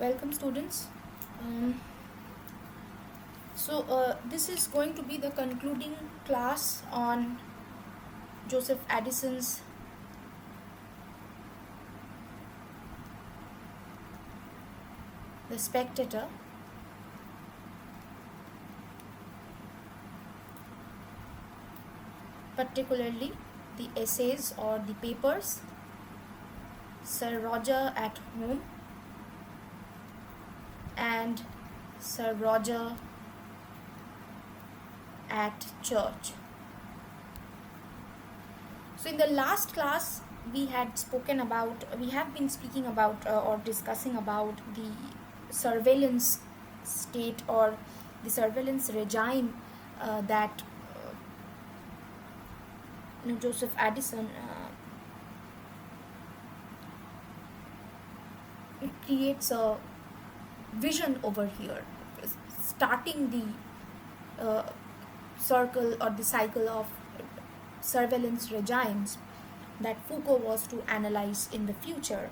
Welcome, students. This is going to be the concluding class on Joseph Addison's The Spectator. Particularly the essays or the papers Sir Roger at Home and Sir Roger at Church. So in the last class we have been speaking about or discussing about the surveillance state or the surveillance regime that Joseph Addison creates a vision over here, starting the circle or the cycle of surveillance regimes that Foucault was to analyze in the future,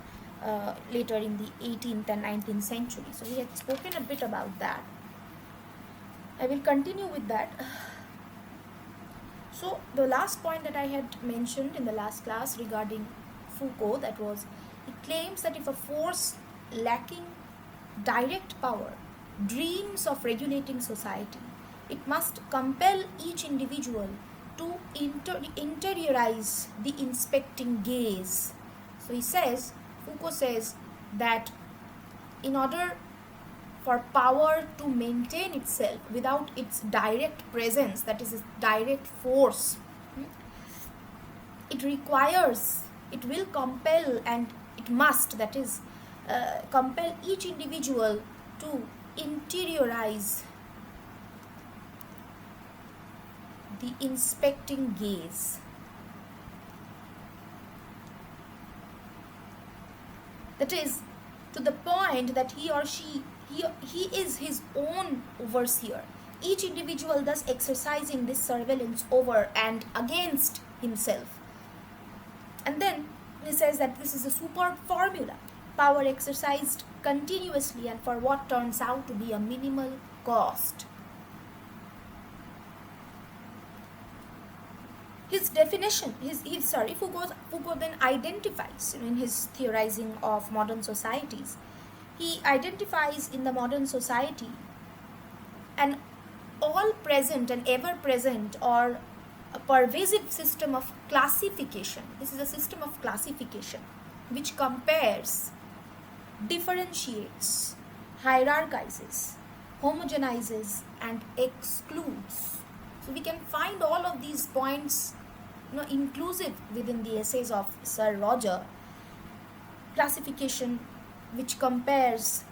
later in the 18th and 19th century. So we had spoken a bit about that. I will continue with that. So the last point that I had mentioned in the last class regarding Foucault, that was, he claims that if a force lacking direct power dreams of regulating society, it must compel each individual to interiorize the inspecting gaze. So Foucault says that in order for power to maintain itself without its direct presence, that is its direct force, it will compel, and it must, that is, compel each individual to interiorize the inspecting gaze. That is, to the point that he or she he is his own overseer. Each individual thus exercising this surveillance over and against himself. And then he says that this is a superb formula, power exercised continuously and for what turns out to be a minimal cost. His definition, Foucault then identifies in his theorizing of modern societies. He identifies in the modern society an all-present and ever-present or a pervasive system of classification. This is a system of classification which compares, differentiates, hierarchizes, homogenizes, and excludes. So we can find all of these points inclusive within the essays of Sir Roger. Classification which compares,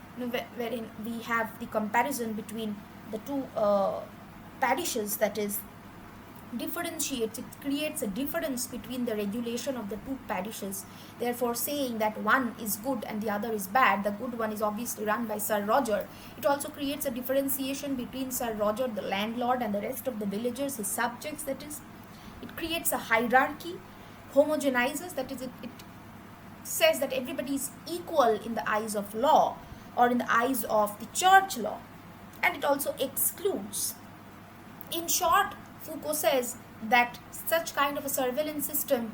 wherein we have the comparison between the two parishes, that is, differentiates, it creates a difference between the regulation of the two parishes, therefore saying that one is good and the other is bad. The good one is obviously run by Sir Roger. It also creates a differentiation between Sir Roger, the landlord, and the rest of the villagers, his subjects, that is. It creates a hierarchy, homogenizes, that is, it says that everybody is equal in the eyes of law or in the eyes of the church law, and it also excludes. In short, Foucault says that such kind of a surveillance system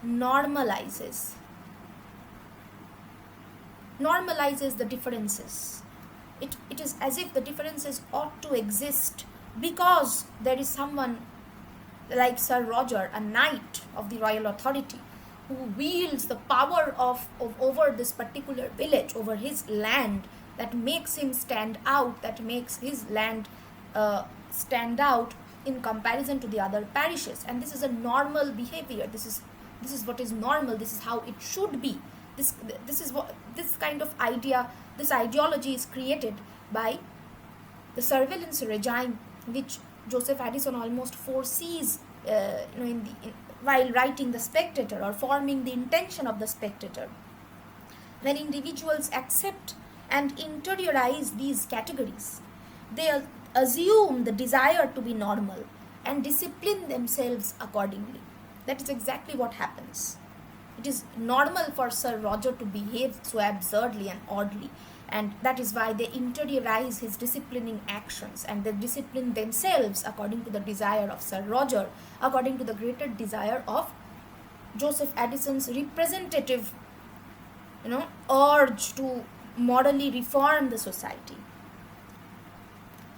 normalizes the differences. It is as if the differences ought to exist because there is someone like Sir Roger, a knight of the royal authority, who wields the power of over this particular village, over his land, that makes him stand out, that makes his land stand out in comparison to the other parishes. And this is a normal behavior. This is what is normal. This is how it should be. This kind of idea, this ideology is created by the surveillance regime, which Joseph Addison almost foresees while writing The Spectator or forming the intention of The Spectator. When individuals accept and interiorize these categories, they assume the desire to be normal and discipline themselves accordingly. That is exactly what happens. It is normal for Sir Roger to behave so absurdly and oddly, and that is why they interiorize his disciplining actions, and they discipline themselves according to the desire of Sir Roger, according to the greater desire of Joseph Addison's representative, urge to morally reform the society.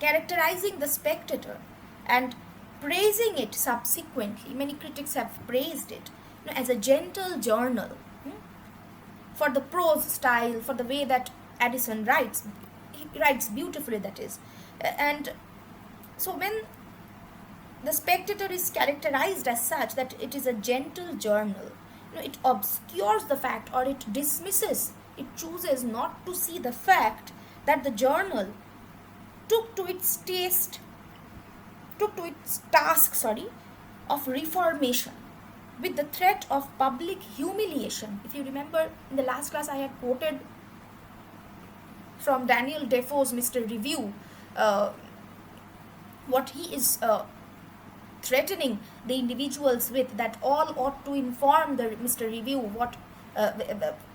Characterizing the Spectator and praising it subsequently, many critics have praised it as a gentle journal, for the prose style, for the way that Addison writes. He writes beautifully, that is. And so when the Spectator is characterized as such, that it is a gentle journal, it obscures the fact, or it dismisses, it chooses not to see the fact that the journal took to its task of reformation, with the threat of public humiliation. If you remember, in the last class I had quoted from Daniel Defoe's Mr. Review, what he is threatening the individuals with, that all ought to inform the Mr. Review what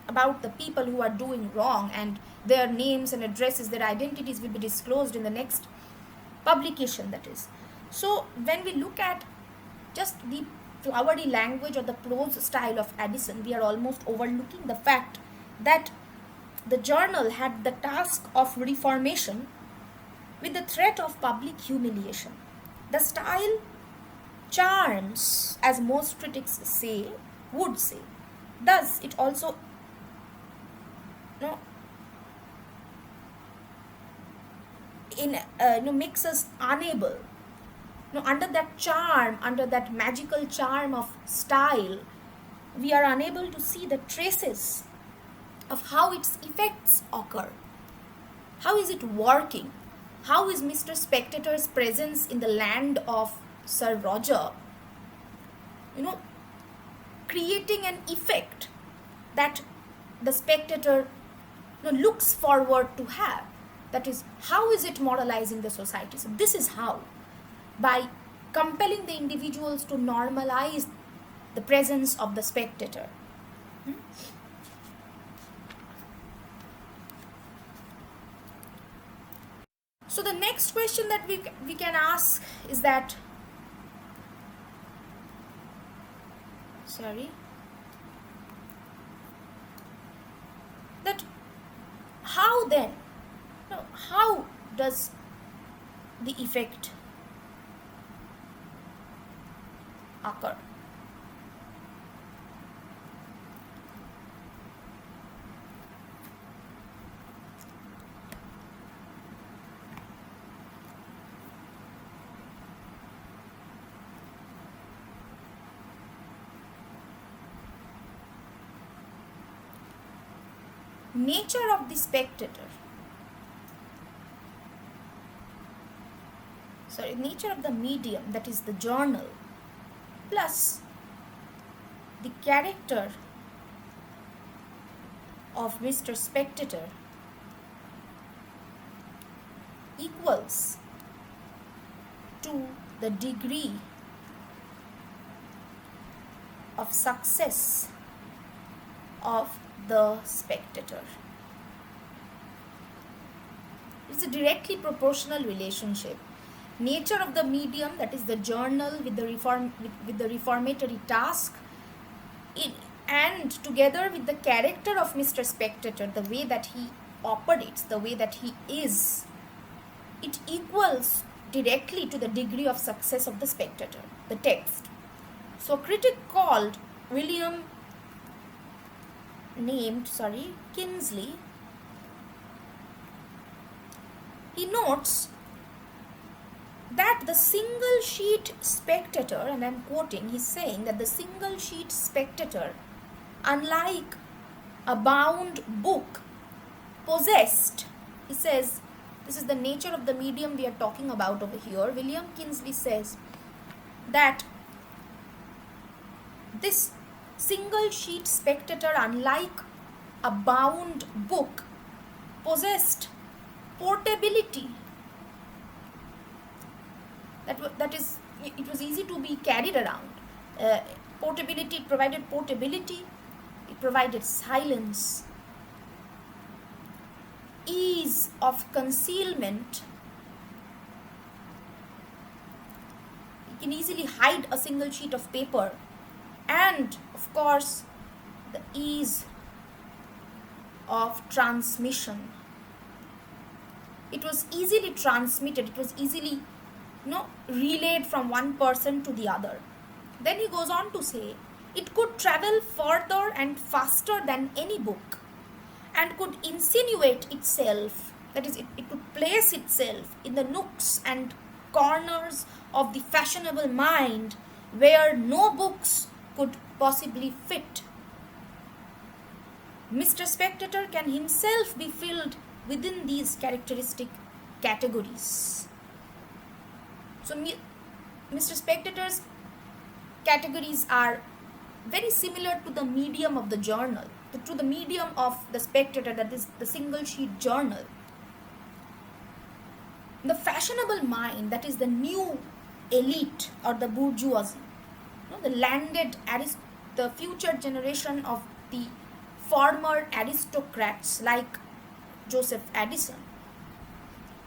about the people who are doing wrong, and their names and addresses, their identities will be disclosed in the next publication, that is. So when we look at just the flowery language or the prose style of Addison, we are almost overlooking the fact that the journal had the task of reformation with the threat of public humiliation. The style charms, as most critics would say. Thus, it also makes us unable, under that charm, under that magical charm of style, we are unable to see the traces of how its effects occur. How is it working? How is Mr. Spectator's presence in the land of Sir Roger, creating an effect that the Spectator looks forward to have? That is, how is it moralizing the society? So this is how, by compelling the individuals to normalize the presence of the Spectator. So the next question that we can ask is that, that how then, how does the effect occur? Nature of the Spectator. Nature of the medium, that is the journal, plus the character of Mr. Spectator equals to the degree of success of the Spectator. It's a directly proportional relationship. Nature of the medium, that is the journal, with the reformatory task, and together with the character of Mr. Spectator, the way that he operates, the way that he is, it equals directly to the degree of success of the Spectator, the text. So a critic called Kingsley, he notes that the single sheet Spectator, and I'm quoting, he's saying that the single sheet Spectator, unlike a bound book, possessed, he says, this is the nature of the medium we are talking about over here. William Kingsley says that this single sheet Spectator, unlike a bound book, possessed portability. That is, it was easy to be carried around. Portability, it provided portability, it provided silence. ease of concealment. You can easily hide a single sheet of paper, and of course the ease of transmission. It was easily transmitted, it was easily relayed from one person to the other. Then he goes on to say, it could travel further and faster than any book, and could insinuate itself, that is, it could place itself in the nooks and corners of the fashionable mind where no books could possibly fit. Mr. Spectator can himself be filled within these characteristic categories. So Mr. Spectator's categories are very similar to the medium of the journal, to the medium of the Spectator, that is the single sheet journal. The fashionable mind, that is the new elite or the bourgeoisie, the future generation of the former aristocrats like Joseph Addison,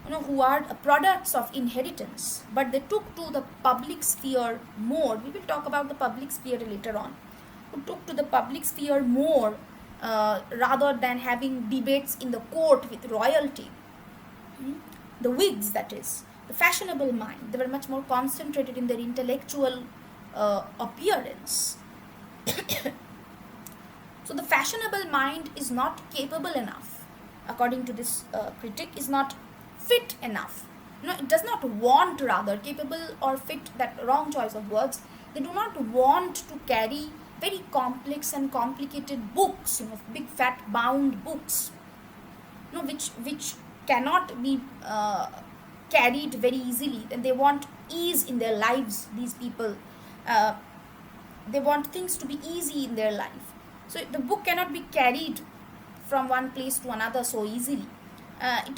who are products of inheritance, but they took to the public sphere more. We will talk about the public sphere later on. Who took to the public sphere more rather than having debates in the court with royalty. The Whigs, that is, the fashionable mind, they were much more concentrated in their intellectual appearance. So the fashionable mind is not capable enough, according to this critic, is not fit enough. It does not want, rather, capable or fit, that wrong choice of words. They do not want to carry very complex and complicated books, big fat bound books, which cannot be carried very easily. And they want ease in their lives, these people. They want things to be easy in their life. So the book cannot be carried from one place to another so easily. It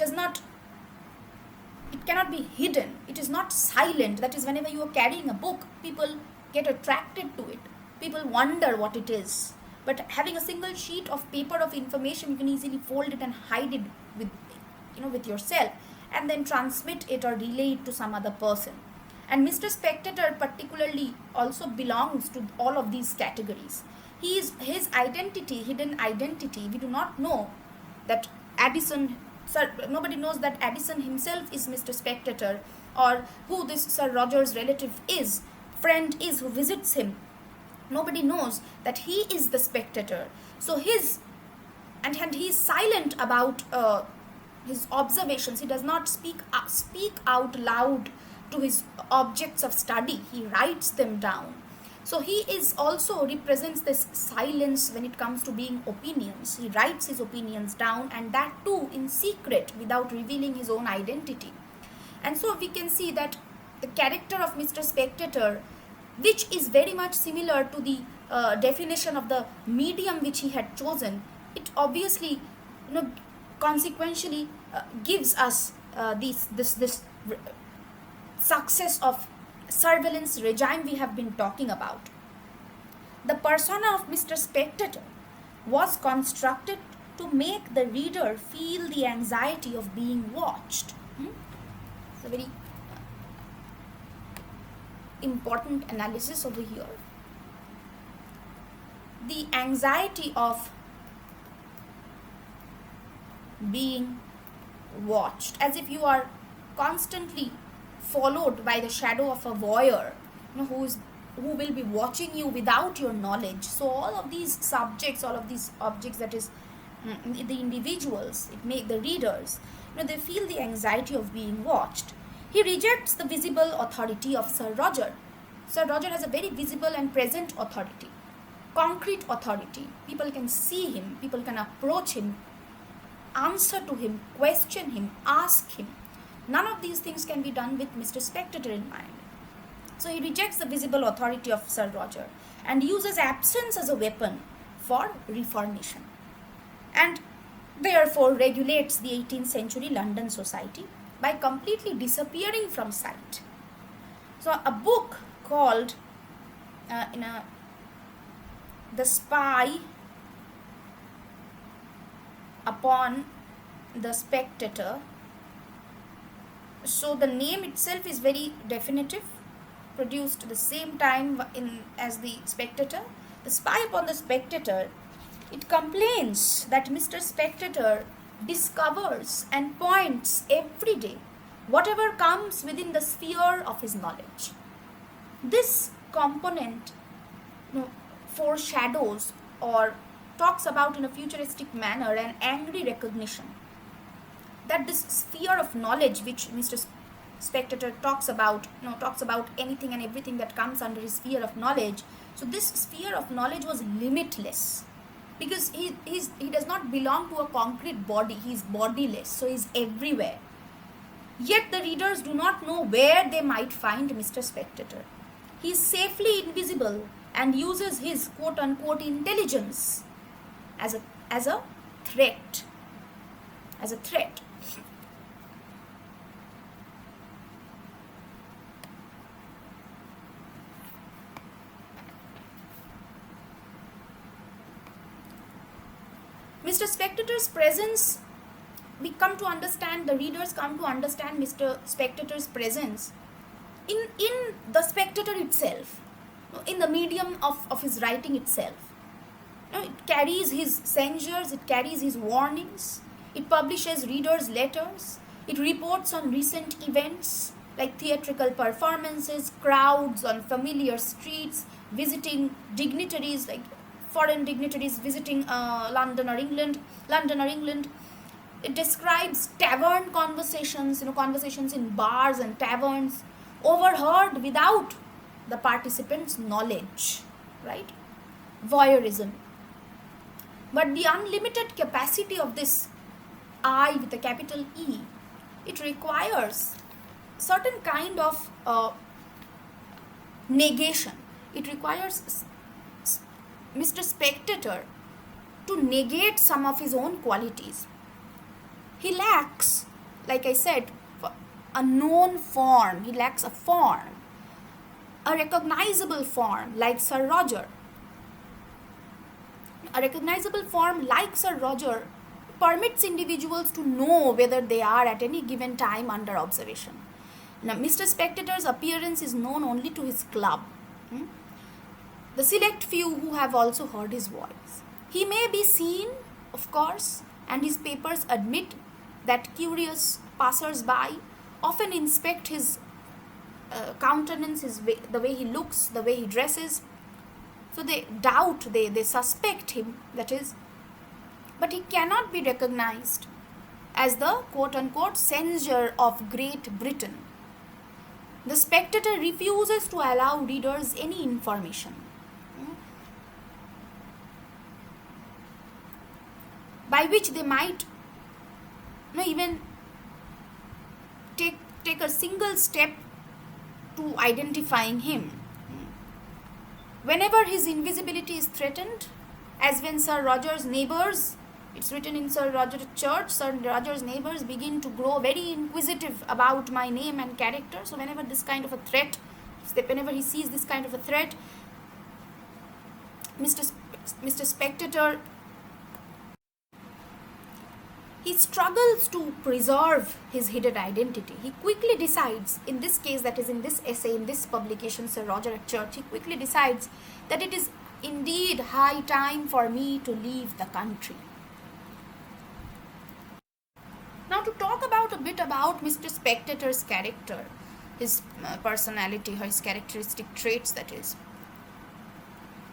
cannot be hidden. It is not silent. That is, whenever you are carrying a book, people get attracted to it. People wonder what it is. But having a single sheet of paper of information, you can easily fold it and hide it with yourself, and then transmit it or relay it to some other person. And Mr. Spectator particularly also belongs to all of these categories. His identity, hidden identity, we do not know that nobody knows that Addison himself is Mr. Spectator, or who this Sir Roger's relative is, friend is, who visits him. Nobody knows that he is the Spectator. So he is silent about his observations. He does not speak out loud to his objects of study. He writes them down. So he is also represents this silence when it comes to being opinions. He writes his opinions down, and that too in secret, without revealing his own identity. And so we can see that the character of Mr. Spectator, which is very much similar to the definition of the medium which he had chosen, it obviously, consequentially gives us this success of surveillance regime we have been talking about. The persona of Mr. Spectator was constructed to make the reader feel the anxiety of being watched. It's a very important analysis over here. The anxiety of being watched, as if you are constantly followed by the shadow of a voyeur, who will be watching you without your knowledge. So all of these subjects, all of these objects, that is, the individuals, the readers, they feel the anxiety of being watched. He rejects the visible authority of Sir Roger. Sir Roger has a very visible and present authority, concrete authority. People can see him, people can approach him, answer to him, question him, ask him. None of these things can be done with Mr. Spectator in mind. So he rejects the visible authority of Sir Roger and uses absence as a weapon for reformation, and therefore regulates the 18th century London society by completely disappearing from sight. So a book called The Spy upon the Spectator. So the name itself is very definitive, produced at the same time as the Spectator. The spy upon the Spectator, it complains that Mr. Spectator discovers and points every day whatever comes within the sphere of his knowledge. This component, foreshadows or talks about in a futuristic manner an angry recognition that this sphere of knowledge which Mr. Spectator talks about anything and everything that comes under his sphere of knowledge. So this sphere of knowledge was limitless because he does not belong to a concrete body. He is bodiless, so he is everywhere. Yet the readers do not know where they might find Mr. Spectator. He is safely invisible and uses his quote-unquote intelligence as a threat. Mr. Spectator's presence, the readers come to understand Mr. Spectator's presence in the Spectator itself, in the medium of his writing itself. It carries his censures, it carries his warnings, it publishes readers' letters, it reports on recent events like theatrical performances, crowds on familiar streets, visiting dignitaries like foreign dignitaries visiting London or England. It describes tavern conversations, conversations in bars and taverns, overheard without the participants' knowledge, right? Voyeurism. But the unlimited capacity of this I with a capital E, it requires certain kind of negation. It requires Mr. Spectator to negate some of his own qualities. He lacks, like I said, a known form. He lacks a form, a recognizable form like Sir Roger. A recognizable form like Sir Roger permits individuals to know whether they are at any given time under observation. Now, Mr. Spectator's appearance is known only to his club. The select few who have also heard his voice. He may be seen, of course, and his papers admit that curious passers-by often inspect his countenance, the way he looks, the way he dresses. So they doubt, they suspect him, that is. But he cannot be recognized as the quote-unquote censor of Great Britain. The Spectator refuses to allow readers any information by which they might even take a single step to identifying him. Whenever his invisibility is threatened, as when Sir Roger's neighbours, it's written in Sir Roger's church, Sir Roger's neighbours begin to grow very inquisitive about my name and character. So whenever this kind of a threat, whenever he sees this kind of a threat, Mr. Spectator, he struggles to preserve his hidden identity. He quickly decides, in this case, that is in this essay, in this publication, Sir Roger at Church, he quickly decides that it is indeed high time for me to leave the country. Now to talk a bit about Mr. Spectator's character, his personality, his characteristic traits, that is.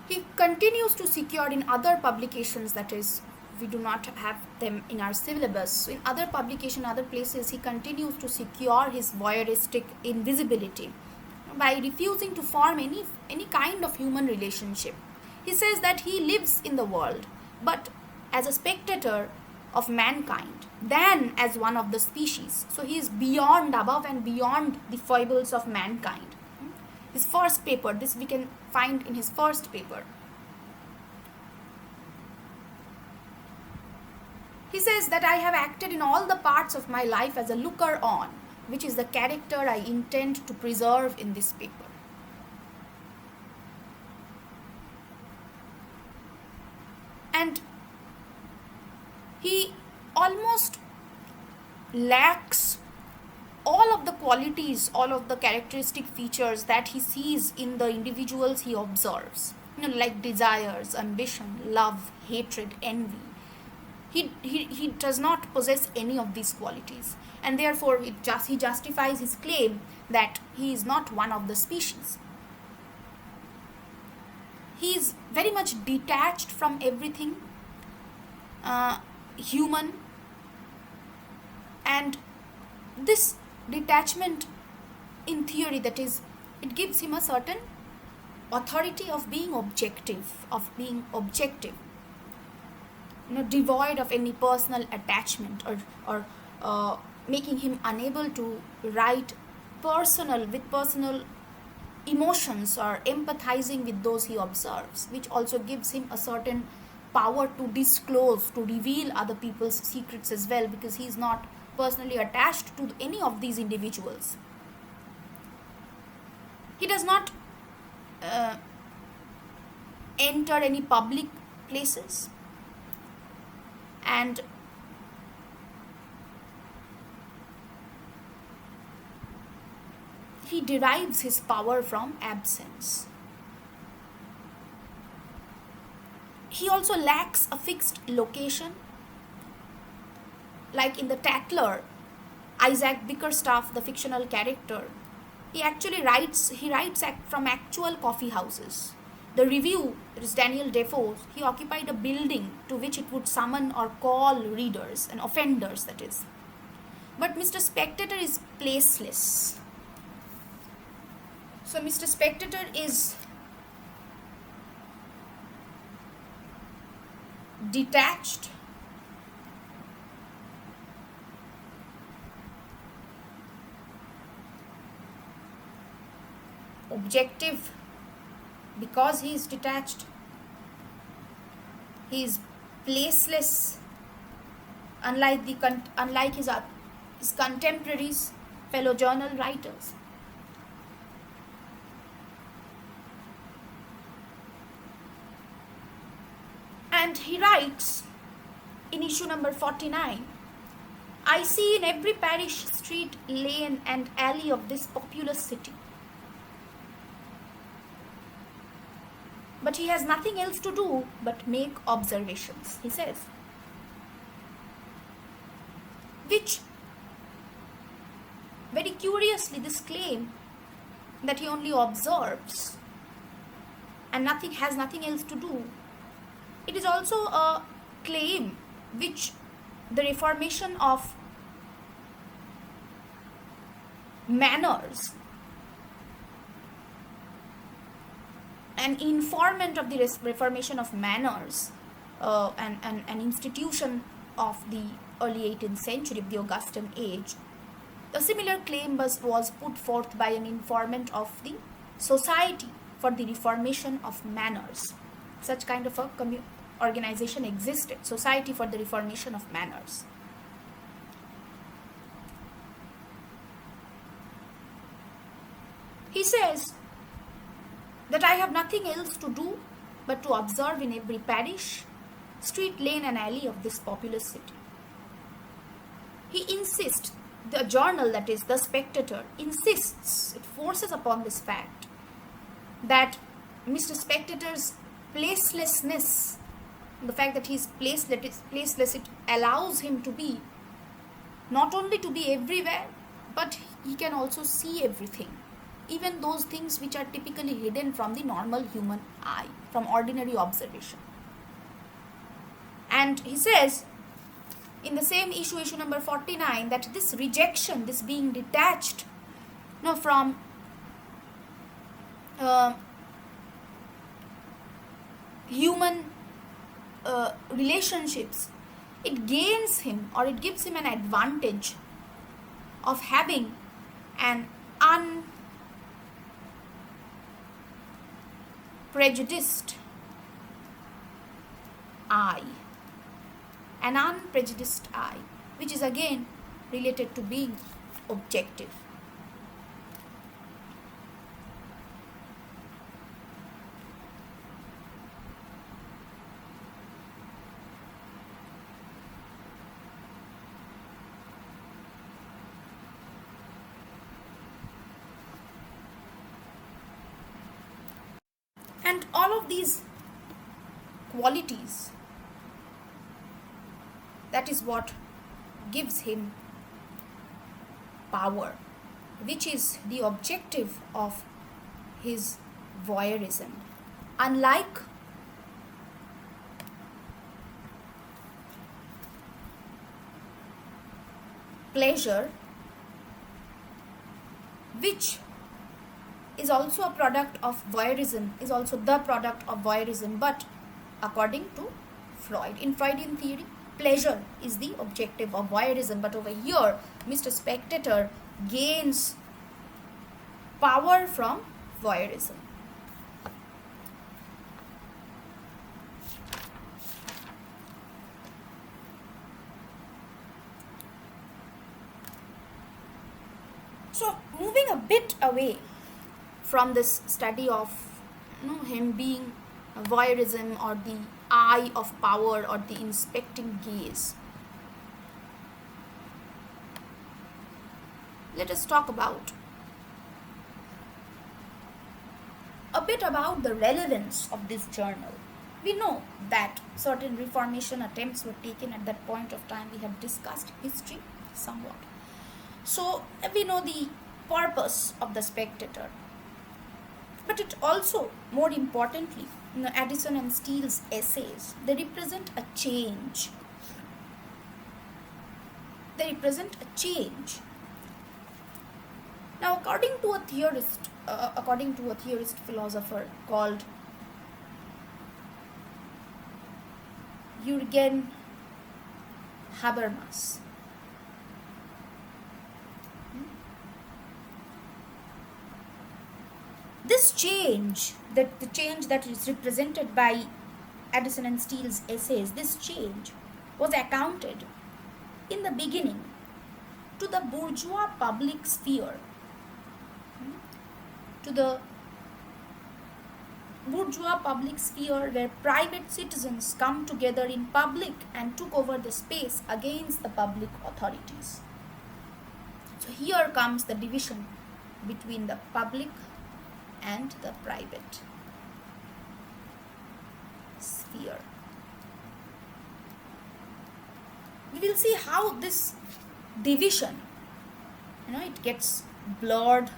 He continues to secure in other publications, that is, we do not have them in our syllabus. So in other publication, other places, he continues to secure his voyeuristic invisibility by refusing to form any kind of human relationship. He says that he lives in the world, but as a spectator of mankind, than as one of the species. So he is beyond, above and beyond the foibles of mankind. His first paper, this we can find in his first paper. He says that I have acted in all the parts of my life as a looker-on, which is the character I intend to preserve in this paper. And he almost lacks all of the qualities, all of the characteristic features that he sees in the individuals he observes, like desires, ambition, love, hatred, envy. He does not possess any of these qualities, and therefore he justifies his claim that he is not one of the species. He is very much detached from everything human, and this detachment, in theory, that is, it gives him a certain authority of being objective, devoid of any personal attachment, or making him unable to write with personal emotions or empathizing with those he observes, which also gives him a certain power to disclose, to reveal other people's secrets as well, because he is not personally attached to any of these individuals. He does not enter any public places, and he derives his power from absence. He also lacks a fixed location. Like in The Tattler, Isaac Bickerstaff, the fictional character, he writes from actual coffee houses. The Review, that is Daniel Defoe, he occupied a building to which it would summon or call readers and offenders, that is. But Mr. Spectator is placeless. So Mr. Spectator is detached, objective, because he is detached. He is placeless, unlike his contemporaries, fellow journal writers. And he writes in issue number 49, I see in every parish, street, lane and alley of this populous city. But he has nothing else to do but make observations, he says. Which, very curiously, this claim that he only observes and has nothing else to do, it is also a claim which the reformation of manners, an informant of the reformation of manners, an institution of the early 18th century, the Augustan age, a similar claim was put forth by an informant of the Society for the Reformation of Manners. Such kind of a organization existed, Society for the Reformation of Manners. He says that I have nothing else to do but to observe in every parish, street, lane and alley of this populous city. He insists, the journal, that is The Spectator, insists, it forces upon this fact that Mr. Spectator's placelessness, the fact that he is placeless, it allows him to be, not only to be everywhere, but he can also see everything, even those things which are typically hidden from the normal human eye, from ordinary observation. And he says in the same issue number 49, that this rejection, this being detached from human relationships, it gains him, or it gives him an advantage of having an unprejudiced eye, which is again related to being objective. And all of these qualities, that is what gives him power, which is the objective of his voyeurism. Unlike pleasure, which is also a product of voyeurism, is also the product of voyeurism, but according to Freud, in Freudian theory, pleasure is the objective of voyeurism, but over here Mr. Spectator gains power from voyeurism. So moving a bit away from this study of him being voyeurism or the eye of power or the inspecting gaze, let us talk about a bit about the relevance of this journal. We know that certain reformation attempts were taken at that point of time. We have discussed history somewhat. So we know the purpose of the Spectator. But it also, more importantly, Addison and Steele's essays, they represent a change. They represent a change. Now, according to a theorist philosopher called Jürgen Habermas, this change, the change that is represented by Addison and Steele's essays, this change was accounted in the beginning to the bourgeois public sphere, to the bourgeois public sphere where private citizens come together in public and took over the space against the public authorities. So here comes the division between the public and the private sphere. We will see how this division, it gets blurred.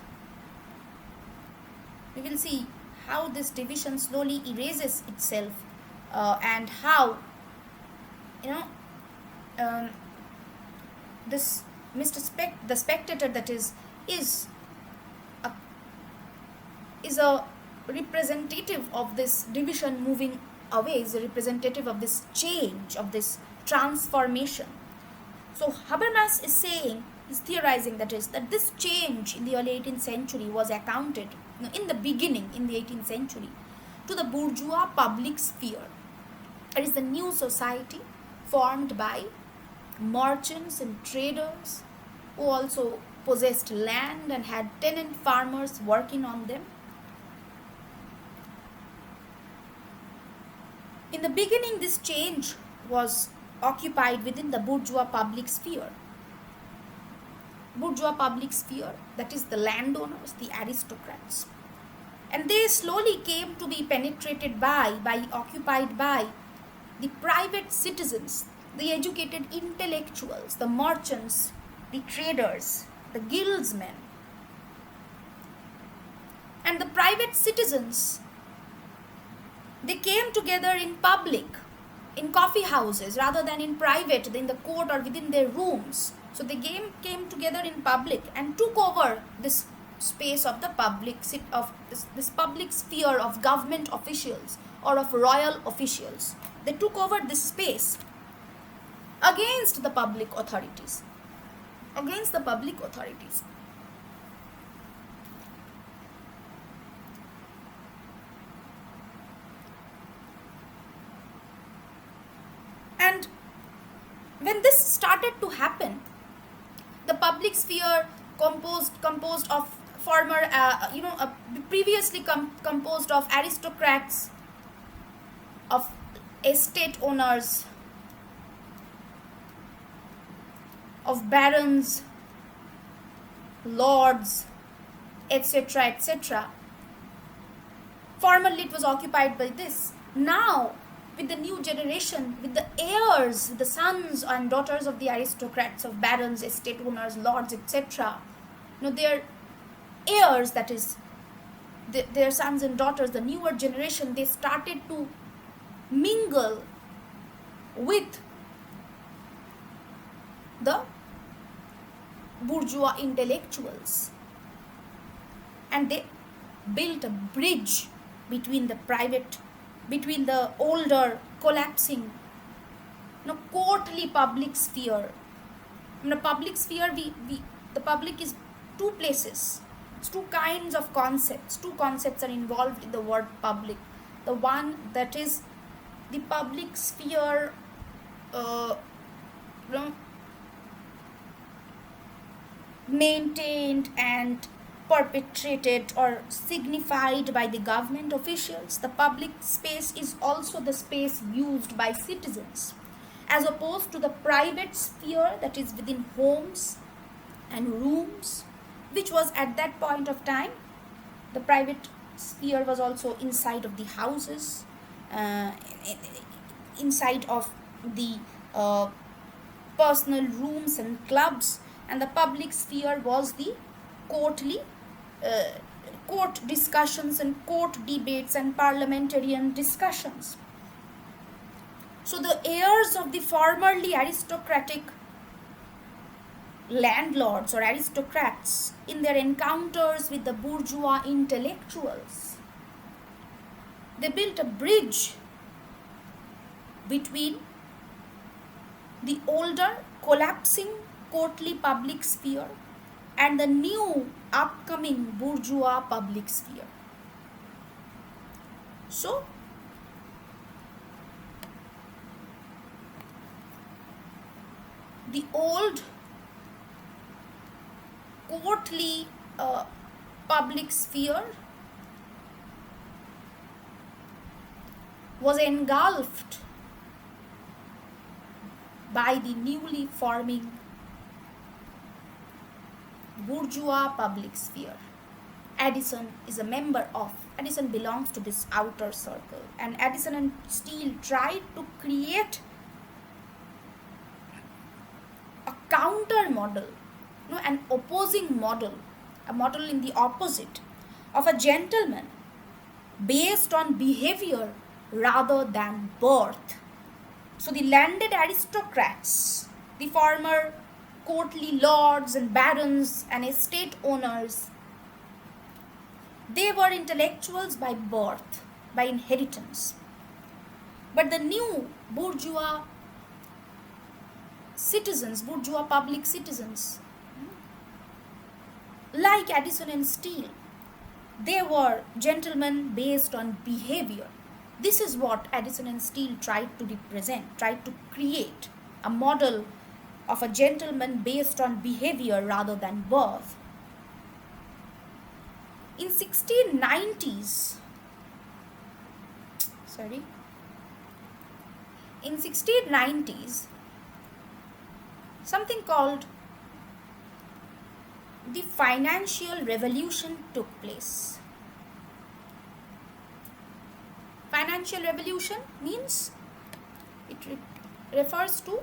We will see how this division slowly erases itself, and how this the Spectator, that is a representative of this division moving away, is a representative of this change, of this transformation. So Habermas is theorizing that this change in the early 18th century was accounted in the beginning, in the 18th century, to the bourgeois public sphere. It is the new society formed by merchants and traders who also possessed land and had tenant farmers working on them. In the beginning, this change was occupied within the bourgeois public sphere. Bourgeois public sphere, that is the landowners, the aristocrats. And they slowly came to be penetrated occupied by the private citizens, the educated intellectuals, the merchants, the traders, the guildsmen. And the private citizens, they came together in public, in coffee houses, rather than in private, in the court or within their rooms. So they came together in public and took over this space of the public, of this public sphere of government officials or of royal officials. They took over this space against the public authorities. Against the public authorities. And when this started to happen, the public sphere composed of former, previously composed of aristocrats, of estate owners, of barons, lords, etc., etc., Formerly it was occupied by this. Now, with the new generation, with the heirs, with the sons and daughters of the aristocrats, of barons, estate owners, lords, etc., their heirs, that is, their sons and daughters, the newer generation, they started to mingle with the bourgeois intellectuals, and they built a bridge between the older collapsing courtly public sphere. In the public sphere, the public is two places. It's two kinds of concepts. Two concepts are involved in the word public. The one that is the public sphere, maintained and perpetrated or signified by the government officials. The public space is also the space used by citizens, as opposed to the private sphere that is within homes and rooms, which was at that point of time, the private sphere was also inside of the houses, inside of the personal rooms and clubs, and the public sphere was the court discussions and court debates and parliamentarian discussions. So the heirs of the formerly aristocratic landlords or aristocrats, in their encounters with the bourgeois intellectuals, they built a bridge between the older collapsing courtly public sphere and the new upcoming bourgeois public sphere. So, the old courtly public sphere was engulfed by the newly forming bourgeois public sphere. Addison belongs to this outer circle, and Addison and Steele tried to create a counter model, an opposing model, a model in the opposite of a gentleman based on behavior rather than birth. So the landed aristocrats, the former courtly lords and barons and estate owners, they were intellectuals by birth, by inheritance. But the new bourgeois citizens, bourgeois public citizens, like Addison and Steele, they were gentlemen based on behavior. This is what Addison and Steele tried to represent, tried to create a model of a gentleman based on behavior rather than birth. In 1690s, something called the financial revolution took place. Financial revolution means it refers to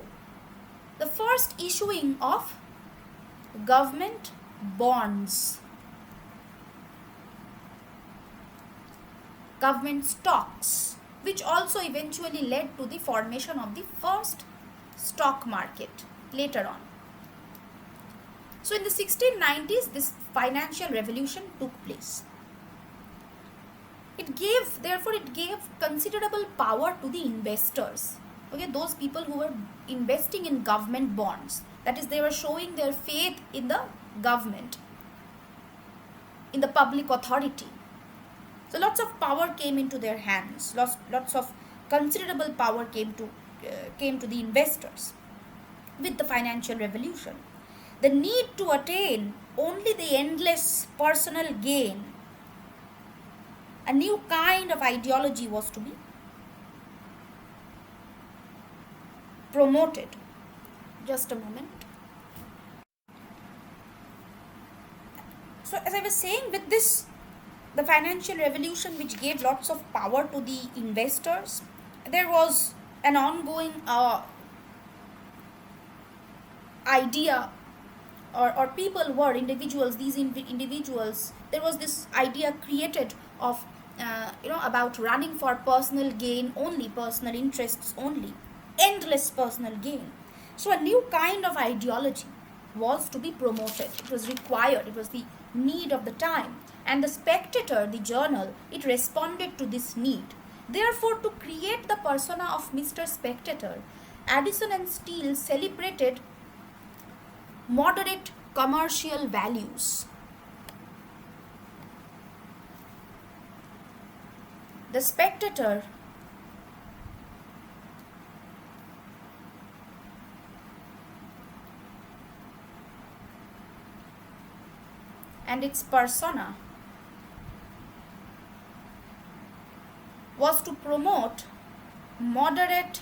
the first issuing of government bonds, government stocks, which also eventually led to the formation of the first stock market later on. So in the 1690s, this financial revolution took place. It gave considerable power to the investors. Okay, those people who were investing in government bonds. That is, they were showing their faith in the government, in the public authority. So lots of power came into their hands. Lots of considerable power came to the investors with the financial revolution. The need to attain only the endless personal gain, a new kind of ideology was to be promoted. Just a moment. So as I was saying, with this, the financial revolution, which gave lots of power to the investors, there was an ongoing idea, or people were individuals, these individuals, there was this idea created of about running for personal gain only, personal interests only, endless personal gain. So a new kind of ideology was to be promoted, it was required, it was the need of the time, and the Spectator, the journal, it responded to this need. Therefore, to create the persona of Mr. Spectator, Addison and Steele celebrated moderate commercial values. The Spectator and its persona was to promote moderate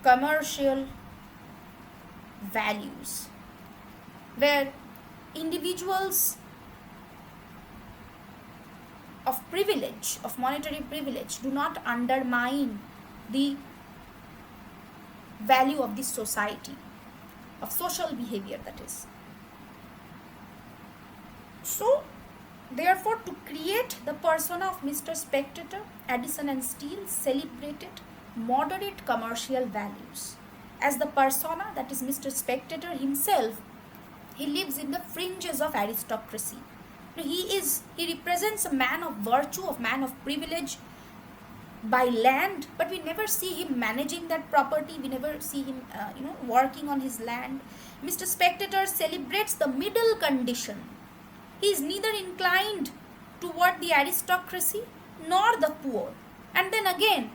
commercial values, where individuals of privilege, of monetary privilege, do not undermine the value of this society, of social behavior, that is. So, therefore, to create the persona of Mr. Spectator, Addison and Steele celebrated moderate commercial values. As the persona, that is Mr. Spectator himself, he lives in the fringes of aristocracy. He represents a man of virtue, a man of privilege by land, but we never see him managing that property, we never see him working on his land. Mr. Spectator celebrates the middle condition. He is neither inclined toward the aristocracy nor the poor, and then again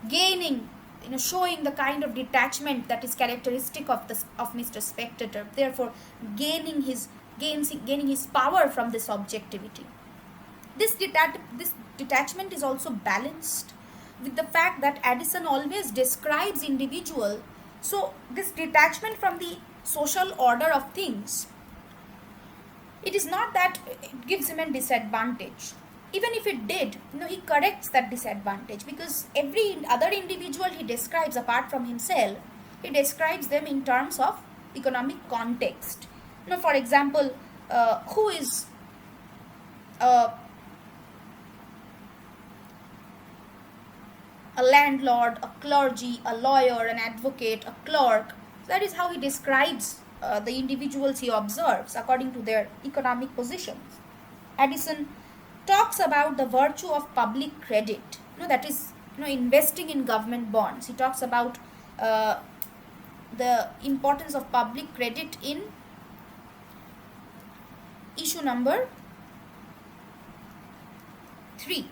gaining, showing the kind of detachment that is characteristic of Mr. Spectator, therefore gaining his power from this objectivity. This detachment is also balanced with the fact that Addison always describes individual. So this detachment from the social order of things, it is not that it gives him a disadvantage. Even if it did, he corrects that disadvantage, because every other individual he describes apart from himself, he describes them in terms of economic context. For example, who is a landlord, a clergy, a lawyer, an advocate, a clerk. That is how he describes the individuals he observes according to their economic positions. Addison talks about the virtue of public credit, that is, investing in government bonds. He talks about the importance of public credit in issue number 3.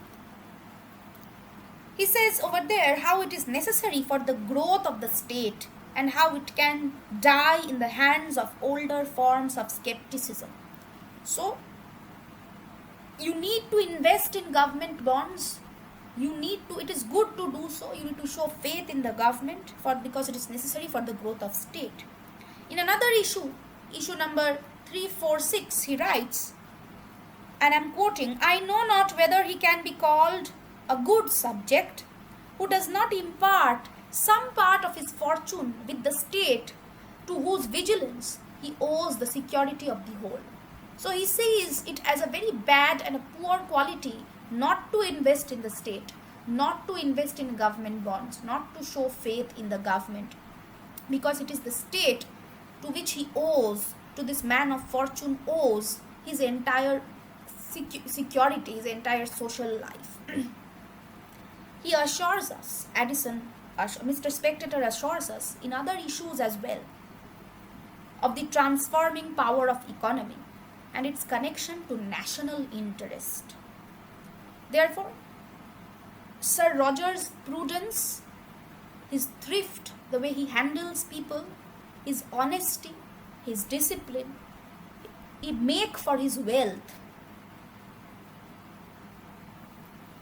He says over there how it is necessary for the growth of the state and how it can die in the hands of older forms of skepticism. So, you need to invest in government bonds. It is good to do so. You need to show faith in the government because it is necessary for the growth of state. In another issue number 346, he writes, and I am quoting, "I know not whether he can be called a good subject who does not impart some part of his fortune with the state, to whose vigilance he owes the security of the whole." So he sees it as a very bad and a poor quality not to invest in the state, not to invest in government bonds, not to show faith in the government, because it is the state to which he owes, to this man of fortune owes his entire security, his entire social life. He assures us, Mr. Spectator assures us in other issues as well, of the transforming power of economy and its connection to national interest. Therefore, Sir Roger's prudence, his thrift, the way he handles people, his honesty, his discipline, he make for his wealth.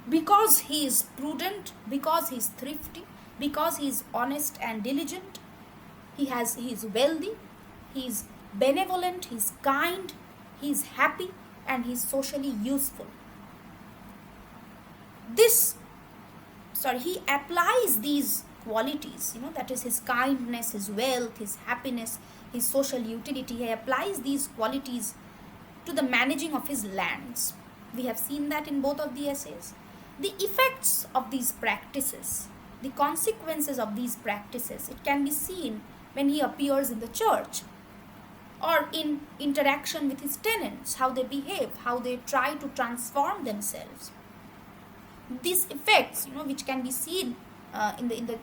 Because he is prudent, because he is thrifty, because he is honest and diligent, he is wealthy, he is benevolent, he is kind, he is happy. and he's socially useful. He applies these qualities, that is his kindness, his wealth, his happiness, his social utility. He applies these qualities to the managing of his lands. We have seen that in both of the essays. The effects of these practices, the consequences of these practices, it can be seen when he appears in the church or in interaction with his tenants, how they behave, how they try to transform themselves. These effects, which can be seen in the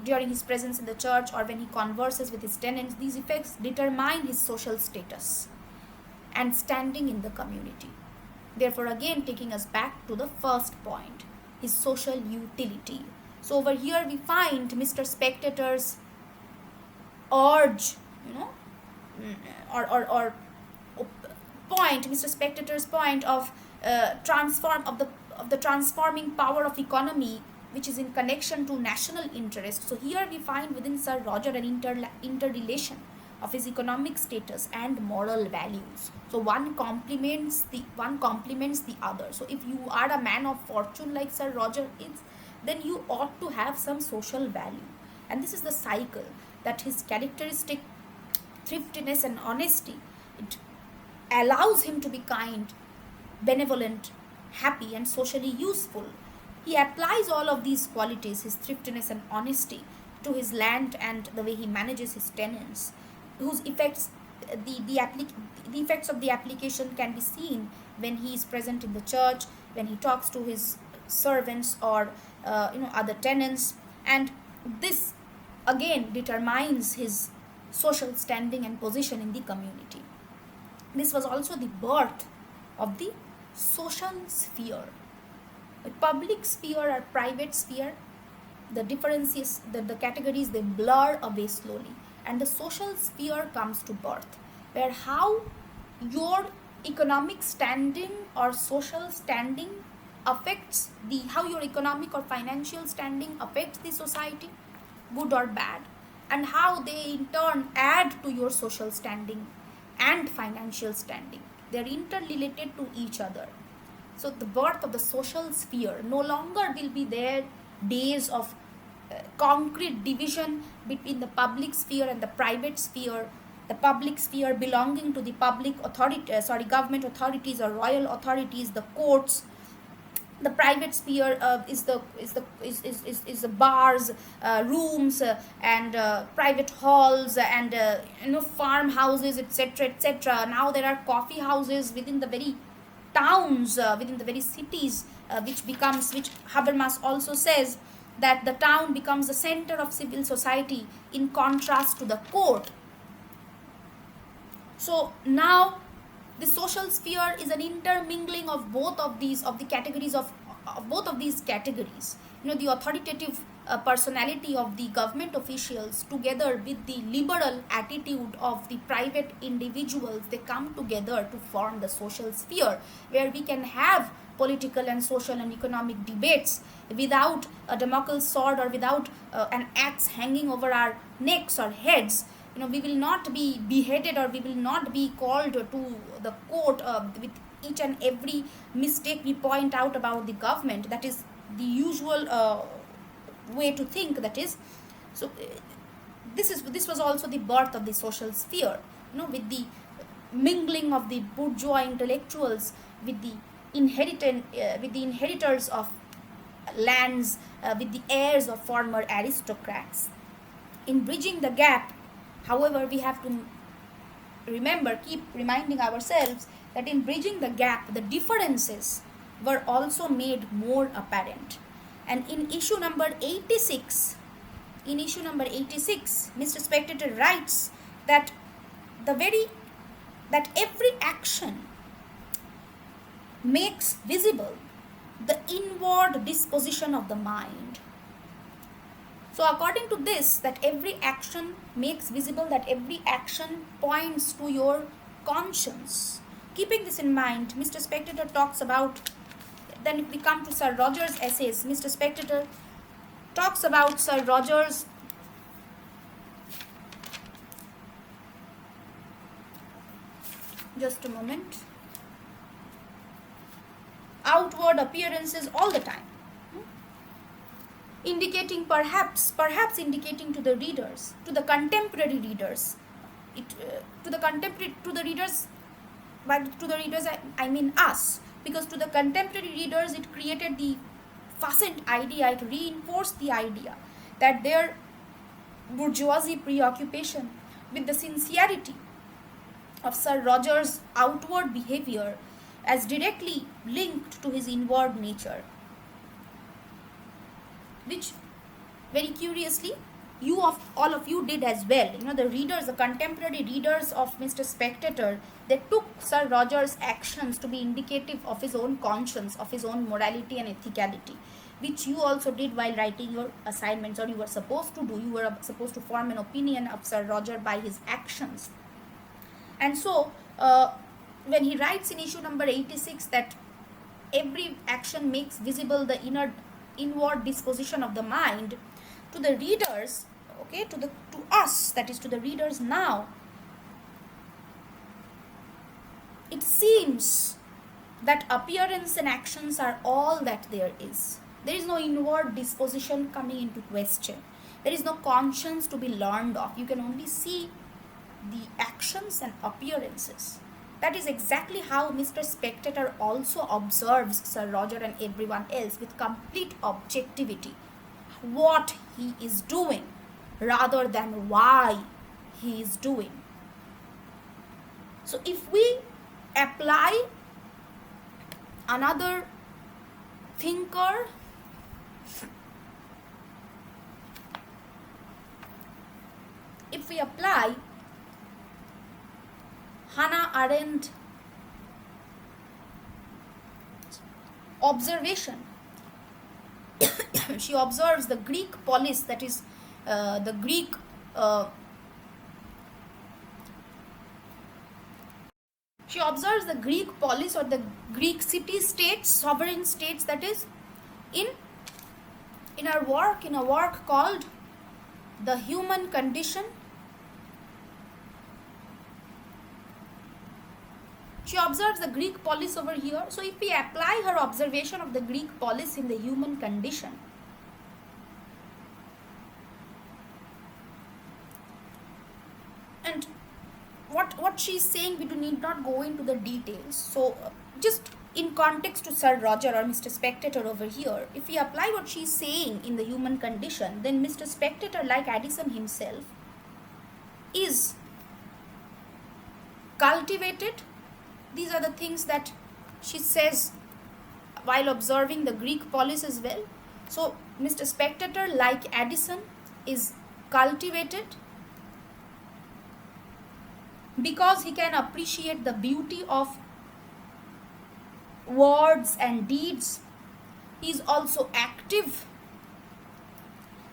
during his presence in the church or when he converses with his tenants, these effects determine his social status and standing in the community. Therefore, again, taking us back to the first point, his social utility. So over here we find Mr. Spectator's urge, or point, Mr. Spectator's point of the transforming power of economy, which is in connection to national interest. So here we find within Sir Roger an interrelation of his economic status and moral values. So one complements the other. So if you are a man of fortune like Sir Roger is, then you ought to have some social value. And this is the cycle that his characteristic thriftiness and honesty, it allows him to be kind, benevolent, happy, and socially useful. He applies all of these qualities, his thriftiness and honesty, to his land and the way he manages his tenants, whose effects, the effects of the application can be seen when he is present in the church, when he talks to his servants or other tenants, and this again determines his social standing and position in the community. This was also the birth of the social sphere. A public sphere or private sphere, the differences, the categories, they blur away slowly, and the social sphere comes to birth, where how your economic standing or social standing affects how your economic or financial standing affects the society, good or bad, and how they in turn add to your social standing and financial standing. They are interrelated to each other. So the birth of the social sphere, no longer will be there days of concrete division between the public sphere and the private sphere. The public sphere belonging to the public authority, government authorities or royal authorities, the courts. The private sphere is the bars, rooms, and private halls, and farmhouses, etc., etc. Now there are coffee houses within the very towns, within the very cities, which Habermas also says that the town becomes the center of civil society in contrast to the court. So now the social sphere is an intermingling of both of these, of the categories of both of these categories. The authoritative personality of the government officials together with the liberal attitude of the private individuals, they come together to form the social sphere, where we can have political and social and economic debates without a Damocles sword or without an axe hanging over our necks or heads. We will not be beheaded, or we will not be called to the court with each and every mistake we point out about the government. That is the usual way to think, that is. So this was also the birth of the social sphere, with the mingling of the bourgeois intellectuals with the inheritors of lands, with the heirs of former aristocrats. In bridging the gap, however, we have to keep reminding ourselves that in bridging the gap, the differences were also made more apparent. And in issue number 86, Mr. Spectator writes that every action makes visible the inward disposition of the mind. So according to this, that every action makes visible, that every action points to your conscience. Keeping this in mind, Mr. Spectator talks about, then if we come to Sir Roger's essays, Mr. Spectator talks about Sir Roger's just a moment. outward appearances all the time, indicating perhaps indicating to the readers, to the contemporary readers, to the readers, but to the readers I mean us, because to the contemporary readers it created the fastened idea, it reinforced the idea that their bourgeoisie preoccupation with the sincerity of Sir Roger's outward behavior as directly linked to his inward nature, which very curiously all of you did as well. The readers, the contemporary readers of Mr. Spectator, they took Sir Roger's actions to be indicative of his own conscience, of his own morality and ethicality, which you also did while writing your assignments, or you were supposed to do. You were supposed to form an opinion of Sir Roger by his actions. And so, when he writes in issue number 86 that every action makes visible the inward disposition of the mind, to the readers, okay, to us, that is to the readers now, it seems that appearance and actions are all that there is. There is no inward disposition coming into question. There is no conscience to be learned of. You can only see the actions and appearances. That is exactly how Mr. Spectator also observes Sir Roger and everyone else, with complete objectivity, what he is doing rather than why he is doing. So if we apply another thinker, if we apply Hannah Arendt observation, she observes the Greek polis, that is the Greek she observes the Greek polis, or the Greek city-states, sovereign states, that is in a work called The Human Condition. She observes the Greek polis over here. So if we apply her observation of the Greek polis in The Human Condition, and what she is saying, we do need not go into the details. So just in context to Sir Roger or Mr. Spectator over here, if we apply what she is saying in The Human Condition, then Mr. Spectator, like Addison himself, is cultivated. These are the things that she says while observing the Greek polis as well. So Mr. Spectator, like Addison, is cultivated because he can appreciate the beauty of words and deeds. He is also active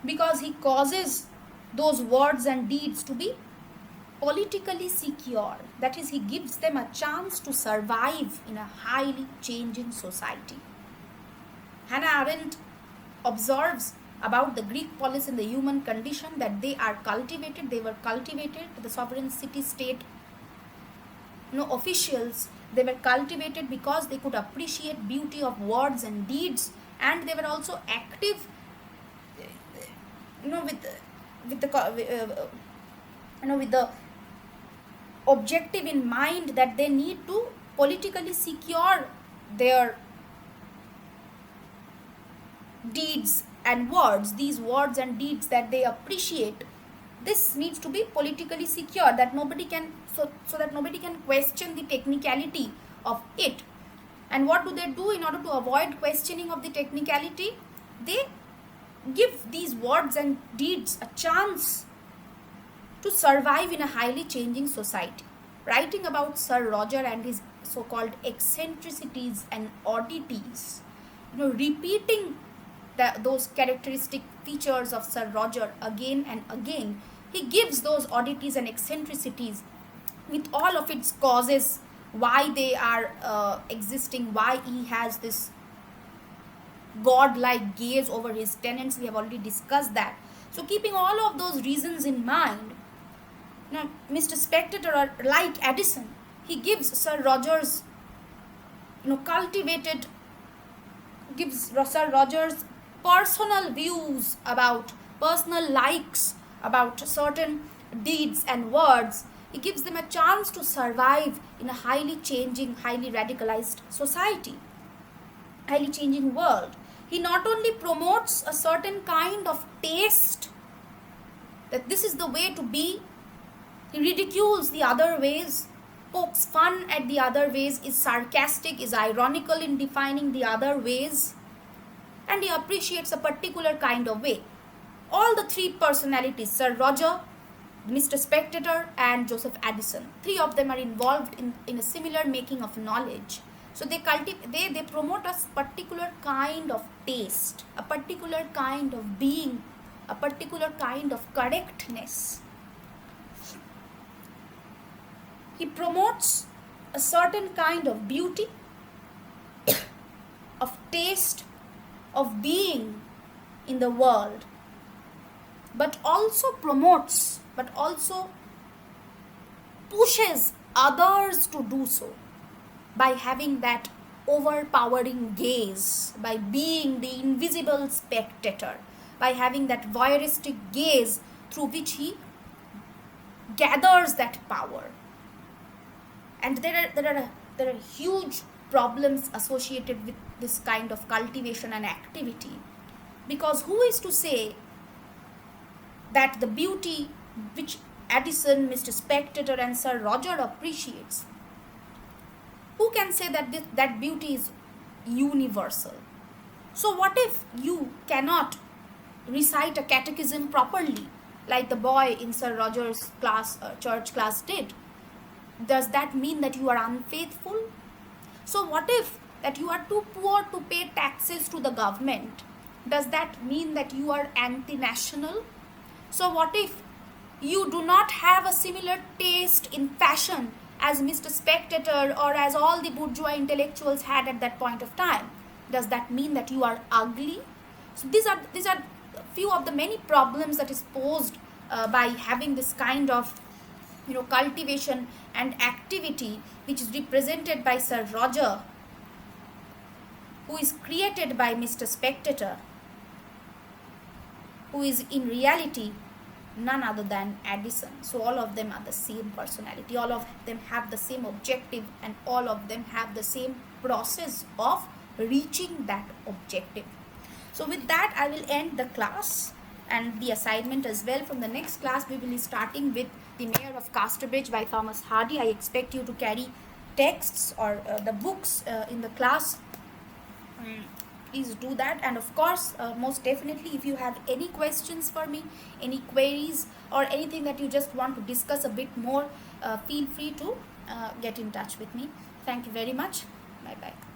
because he causes those words and deeds to be politically secure. That is, he gives them a chance to survive in a highly changing society. Hannah Arendt observes about the Greek polis in The Human Condition that they were cultivated, the sovereign city-state officials, they were cultivated because they could appreciate beauty of words and deeds, and they were also active with the objective in mind that they need to politically secure their deeds and words, these words and deeds that they appreciate. This needs to be politically secure, that nobody can so that nobody can question the technicality of it. And what do they do in order to avoid questioning of the technicality? They give these words and deeds a chance to survive in a highly changing society. Writing about Sir Roger and his so-called eccentricities and oddities, repeating those characteristic features of Sir Roger again and again, he gives those oddities and eccentricities with all of its causes, why they are existing, why he has this godlike gaze over his tenants. We have already discussed that. So keeping all of those reasons in mind, now Mr. Spectator, like Addison, he gives Sir Roger's cultivated gives Sir Roger's personal views about personal likes about certain deeds and words. He gives them a chance to survive in a highly changing, highly radicalized society, highly changing world. He not only promotes a certain kind of taste, that this is the way to be, he ridicules the other ways, pokes fun at the other ways, is sarcastic, is ironical in defining the other ways, and he appreciates a particular kind of way. All the three personalities, Sir Roger, Mr. Spectator, and Joseph Addison, three of them are involved in a similar making of knowledge. So they promote a particular kind of taste, a particular kind of being, a particular kind of correctness. He promotes a certain kind of beauty, of taste, of being in the world, but also pushes others to do so by having that overpowering gaze, by being the invisible spectator, by having that voyeuristic gaze through which he gathers that power. And there are huge problems associated with this kind of cultivation and activity, because who is to say that the beauty which Addison, Mr. Spectator, and Sir Roger appreciates, who can say that that beauty is universal? So what if you cannot recite a catechism properly, like the boy in Sir Roger's class, church class did? Does that mean that you are unfaithful? So what if that you are too poor to pay taxes to the government? Does that mean that you are anti-national? So what if you do not have a similar taste in fashion as Mr. Spectator or as all the bourgeois intellectuals had at that point of time? Does that mean that you are ugly? So these are few of the many problems that is posed by having this kind of cultivation and activity, which is represented by Sir Roger, who is created by Mr. Spectator, who is in reality none other than Addison. So all of them are the same personality, all of them have the same objective, and all of them have the same process of reaching that objective. So with that, I will end the class and the assignment as well. From the next class, we will be starting with The Mayor of Casterbridge by Thomas Hardy. I expect you to carry texts or the books in the class. Please do that. And of course, most definitely, if you have any questions for me, any queries, or anything that you just want to discuss a bit more, feel free to get in touch with me. Thank you very much. Bye bye.